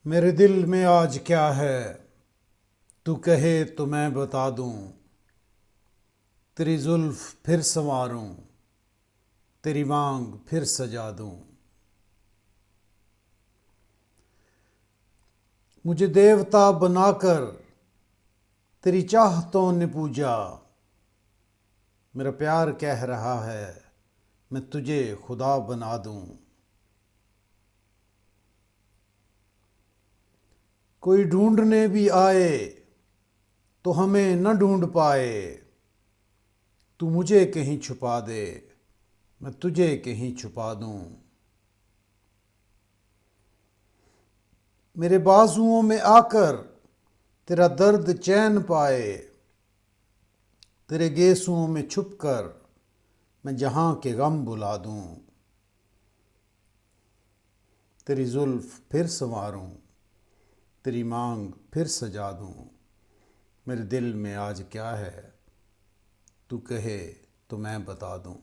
मेरे दिल में आज क्या है, तू कहे तो मैं बता दूं। तेरी जुल्फ फिर संवारूं, तेरी मांग फिर सजा दूं। मुझे देवता बनाकर तेरी चाहतों ने पूजा। मेरा प्यार कह रहा है, मैं तुझे खुदा बना दूं। कोई ढूंढने भी आए तो हमें न ढूंढ पाए। तू मुझे कहीं छुपा दे, मैं तुझे कहीं छुपा दूं। मेरे बाजुओं में आकर तेरा दर्द चैन पाए। तेरे गेसुओं में छुपकर मैं जहां के गम बुला दूं। तेरी जुल्फ फिर संवारूं, तेरी मांग फिर सजा दूं। मेरे दिल में आज क्या है, तू कहे तो मैं बता दूं।